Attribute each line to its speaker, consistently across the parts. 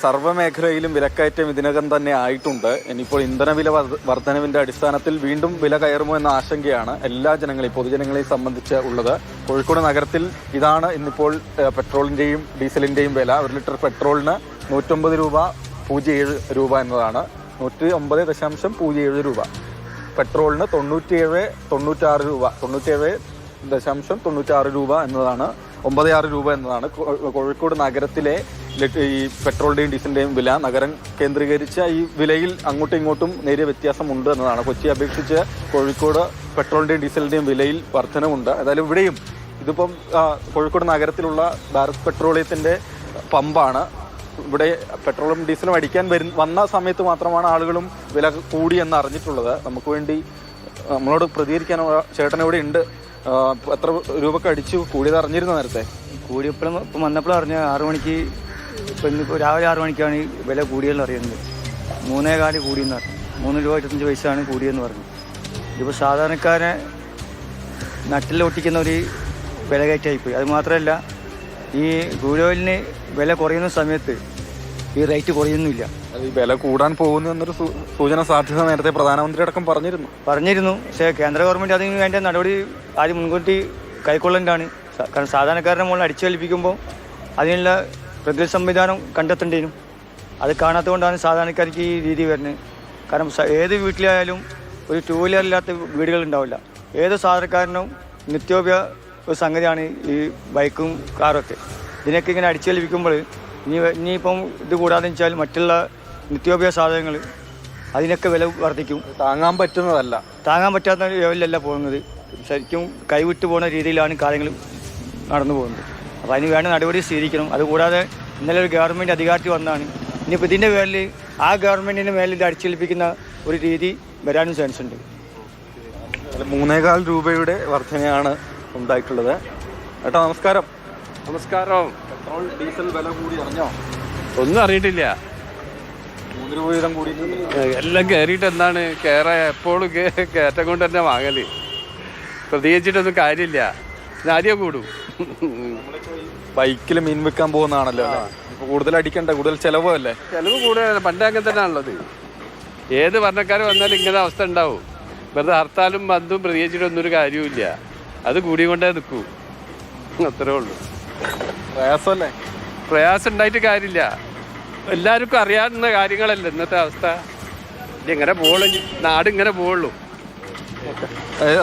Speaker 1: സർവ്വമേഖലയിലും വിലക്കയറ്റം ഇതിനകം തന്നെ ആയിട്ടുണ്ട്. ഇനിയിപ്പോൾ ഇന്ധനവില വർധനവിന്റെ അടിസ്ഥാനത്തിൽ വീണ്ടും വില കയറുമോ എന്ന ആശങ്കയാണ് എല്ലാ ജനങ്ങളെയും പൊതുജനങ്ങളെയും സംബന്ധിച്ച് ഉള്ളത്. കോഴിക്കോട് നഗരത്തിൽ ഇതാണ് ഇന്നിപ്പോൾ പെട്രോളിന്റെയും ഡീസലിന്റെയും വില. 1 ലിറ്റർ പെട്രോളിന് 109.07 രൂപ എന്നതാണ്. 109.07 രൂപ. പെട്രോളിന് 97.96 രൂപ, 97.96 രൂപ എന്നതാണ്, 96 രൂപ എന്നതാണ് കോഴിക്കോട് നഗരത്തിലെ ഈ പെട്രോളിന്റെയും ഡീസലിന്റെയും വില. നഗരം കേന്ദ്രീകരിച്ച ഈ വിലയിൽ അങ്ങോട്ടും ഇങ്ങോട്ടും നേരിയ വ്യത്യാസമുണ്ട് എന്നതാണ്. കൊച്ചിയെ അപേക്ഷിച്ച് കോഴിക്കോട് പെട്രോളിന്റെയും ഡീസലിന്റെയും വിലയിൽ വർധനമുണ്ട്. ഏതായാലും ഇവിടെയും ഇതിപ്പം കോഴിക്കോട് നഗരത്തിലുള്ള ഭാരത് പെട്രോളിയത്തിന്റെ പമ്പാണ്. ഇവിടെ പെട്രോളും ഡീസലും അടിക്കാൻ വന്ന സമയത്ത് മാത്രമാണ് ആളുകളും വില കൂടിയെന്ന് അറിഞ്ഞിട്ടുള്ളത്. നമുക്ക് വേണ്ടി നമ്മളോട് പ്രതികരിക്കാൻ ചേട്ടൻ ഇവിടെ ഉണ്ട്. എത്ര രൂപക്ക് അടിച്ചു കൂടിയത് അറിഞ്ഞിരുന്നു നേരത്തെ?
Speaker 2: കൂടിയപ്പോഴും ഇപ്പം വന്നപ്പോഴും അറിഞ്ഞ 6 മണിക്ക്, ഇപ്പം ഇന്നിപ്പോൾ രാവിലെ 6 മണിക്കാണ് ഈ വില കൂടിയെന്ന് അറിയുന്നത്. 3.25 കൂടിയെന്ന് പറഞ്ഞു. 3 രൂപ 25 പൈസയാണ് കൂടിയെന്ന് പറഞ്ഞു. ഇതിപ്പോൾ സാധാരണക്കാരെ നട്ടിൽ ഒട്ടിക്കുന്ന ഒരു വില കയറ്റായിപ്പോയി. അത് മാത്രമല്ല, ഈ ക്രൂഡ് ഓയിലിന് വില കുറയുന്ന സമയത്ത് ഈ റേറ്റ് കുറയുന്നില്ല.
Speaker 1: ഈ വില കൂടാൻ പോകുന്നു എന്നൊരു സൂചന സാധ്യത നേരത്തെ പ്രധാനമന്ത്രി അടക്കം പറഞ്ഞിരുന്നു. പക്ഷേ കേന്ദ്ര ഗവൺമെൻറ് അതിന് വേണ്ട നടപടി ആദ്യം മുൻകൂട്ടി കൈക്കൊള്ളേണ്ടതാണ്. കാരണം സാധാരണക്കാരുടെ മുകളിൽ അടിച്ചേൽപ്പിക്കുമ്പോൾ അതിനുള്ള പ്രതിരോധ സംവിധാനം കണ്ടെത്തേണ്ടതിനും അത് കാണാത്തതുകൊണ്ടാണ് സാധാരണക്കാർക്ക് ഈ രീതി വരുന്നത്. കാരണം ഏത് വീട്ടിലായാലും ഒരു 2 വീലർ ഇല്ലാത്ത വീടുകളുണ്ടാവില്ല. ഏത് സാധാരണക്കാരനും നിത്യോപയോഗ ഒരു സംഗതിയാണ് ഈ ബൈക്കും കാറൊക്കെ. ഇതിനൊക്കെ ഇങ്ങനെ അടിച്ചേൽപ്പിക്കുമ്പോൾ ഇനിയിപ്പം ഇത് കൂടാതെ വെച്ചാൽ മറ്റുള്ള നിത്യോപയോഗ സാധനങ്ങൾ അതിനൊക്കെ വില വർദ്ധിക്കും. താങ്ങാൻ
Speaker 2: പറ്റാത്ത ലെവലിലല്ല പോകുന്നത്. ശരിക്കും കൈവിട്ട് പോകുന്ന രീതിയിലാണ് കാര്യങ്ങൾ നടന്നു പോകുന്നത്. അപ്പോൾ അതിന് വേണ്ട നടപടി സ്വീകരിക്കണം. അതുകൂടാതെ ഇന്നലെ ഒരു ഗവൺമെൻറ് അധികാരത്തിൽ വന്നതാണ്. ഇനിയിപ്പോൾ ഇതിൻ്റെ പേരിൽ ആ ഗവൺമെൻറ്റിൻ്റെ മേലിൽ അടിച്ചേൽപ്പിക്കുന്ന ഒരു രീതി വരാനും ചാൻസ് ഉണ്ട്.
Speaker 1: 3.25 രൂപയുടെ വർധനയാണ് ഉണ്ടായിട്ടുള്ളത്. ഏട്ടാ നമസ്കാരം. പെട്രോൾ ഡീസൽ വില കൂടി അറിഞ്ഞോ?
Speaker 3: ഒന്നും അറിയിട്ടില്ല.
Speaker 1: 3 രൂപ വീതം കൂടി
Speaker 3: എല്ലാം കയറിയിട്ട് എന്താണ് എപ്പോഴും കയറ്റം കൊണ്ട് തന്നെ വാങ്ങല്. പ്രത്യേകിച്ചിട്ടൊന്നും കാര്യമില്ല. ആദ്യം കൂടും.
Speaker 1: ബൈക്കിൽ മീൻ വെക്കാൻ പോകുന്നതാണല്ലോ. കൂടുതൽ അടിക്കണ്ട, കൂടുതൽ ചെലവല്ലേ?
Speaker 3: ചെലവ് കൂടുതലല്ല. പണ്ടേ അങ്ങനെ തന്നെയാണുള്ളത്. ഏത് ഭരണക്കാർ വന്നാലും ഇങ്ങനെ അവസ്ഥ ഉണ്ടാവും. വെറുതെ ഹർത്താലും ബന്ധവും പ്രത്യേകിച്ചിട്ടൊന്നും ഒരു കാര്യവുമില്ല. അത് കൂടിക്കൊണ്ടേ നിൽക്കൂ. അത്രേ ഉള്ളൂ. പ്രയാസം ഉണ്ടായിട്ട് കാര്യമില്ല. എല്ലാവർക്കും അറിയാവുന്ന കാര്യങ്ങളല്ല ഇന്നത്തെ അവസ്ഥ. ഇങ്ങനെ പോകുള്ളൂ, നാട് ഇങ്ങനെ പോകുള്ളൂ.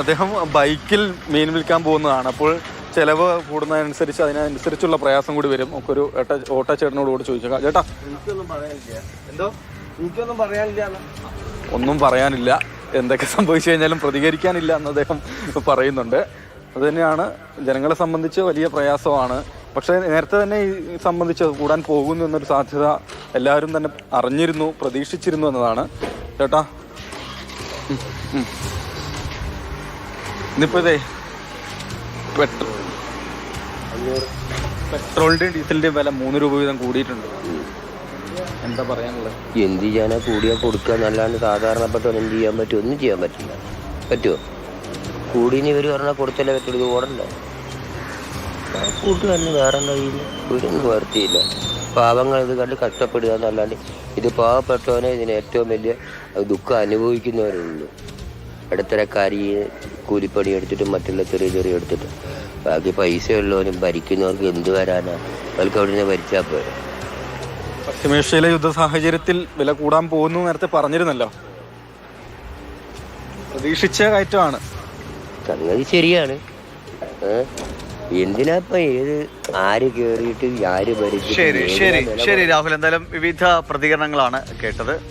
Speaker 1: അദ്ദേഹം ബൈക്കിൽ മീൻ വിൽക്കാൻ പോകുന്നതാണ്. അപ്പോൾ ചെലവ് കൂടുന്നതനുസരിച്ച് അതിനനുസരിച്ചുള്ള പ്രയാസം കൂടി വരും. നമുക്കൊരു ഓട്ടോ ചേട്ടനോട് കൂടി ചോദിച്ചേക്കാം. ചേട്ടാ, ഒന്നും പറയാനില്ല. എന്തൊക്കെ സംഭവിച്ചു കഴിഞ്ഞാലും പ്രതികരിക്കാനില്ല എന്ന് അദ്ദേഹം പറയുന്നുണ്ട്. അതുതന്നെയാണ് ജനങ്ങളെ സംബന്ധിച്ച് വലിയ പ്രയാസമാണ്. പക്ഷേ നേരത്തെ തന്നെ ഈ സംബന്ധിച്ച് കൂടാൻ പോകുന്നു എന്നൊരു സാധ്യത എല്ലാവരും തന്നെ അറിഞ്ഞിരുന്നു, പ്രതീക്ഷിച്ചിരുന്നു എന്നതാണ്. ചേട്ടാ, ഇന്നിപ്പോ ഇതേ പെട്രോളിന്റെയും ഡീസലിന്റെയും വില 3 രൂപ വീതം കൂടിയിട്ടുണ്ട്. എന്താ പറയാനുള്ളത്?
Speaker 4: എന്ത് ചെയ്യാനാ? കൂടിയാ കൊടുക്കുക എന്നല്ലാണ്ട് സാധാരണപ്പെട്ടവൻ എന്ത് ചെയ്യാൻ പറ്റും? ഒന്നും ചെയ്യാൻ പറ്റില്ല. പറ്റുമോ? കൂടിന് ഇവർ പറഞ്ഞാൽ കൊടുത്തല്ലേ പറ്റുള്ളൂ. ഇത് ഓടണ്ട കൂട്ട് തന്നെ വേറെ ഇവരൊന്നും വർത്തിയില്ല. പാവങ്ങൾ ഇത് കണ്ട് കഷ്ടപ്പെടുക എന്നല്ലാണ്ട് ഇത് പാവപ്പെട്ടവനെ ഇതിന് ഏറ്റവും വലിയ ദുഃഖം അനുഭവിക്കുന്നവരുള്ളൂ. ഇടത്തരക്കാരി കൂലിപ്പണി എടുത്തിട്ടും മറ്റുള്ള ചെറിയ എടുത്തിട്ടും ബാക്കി പൈസ ഉള്ളവരും ഭരിക്കുന്നവർക്ക് എന്ത് വരാനാ? അവർക്ക് അവിടെ നിന്ന് ഭരിച്ചാൽ പോരാ.
Speaker 1: പശ്ചിമേഷ്യയിലെ യുദ്ധ സാഹചര്യത്തിൽ വില കൂടാൻ പോകുന്നു നേരത്തെ പറഞ്ഞിരുന്നല്ലോ. പ്രതീക്ഷിച്ച കയറ്റമാണ്.
Speaker 4: സംഗതി ശരിയാണ്. എന്തിനാപ്പ ആര് കേറിയിട്ട് ആര് ഭരിച്ചു?
Speaker 5: ശരി രാഹുൽ, എന്തായാലും വിവിധ പ്രതികരണങ്ങളാണ് കേട്ടത്.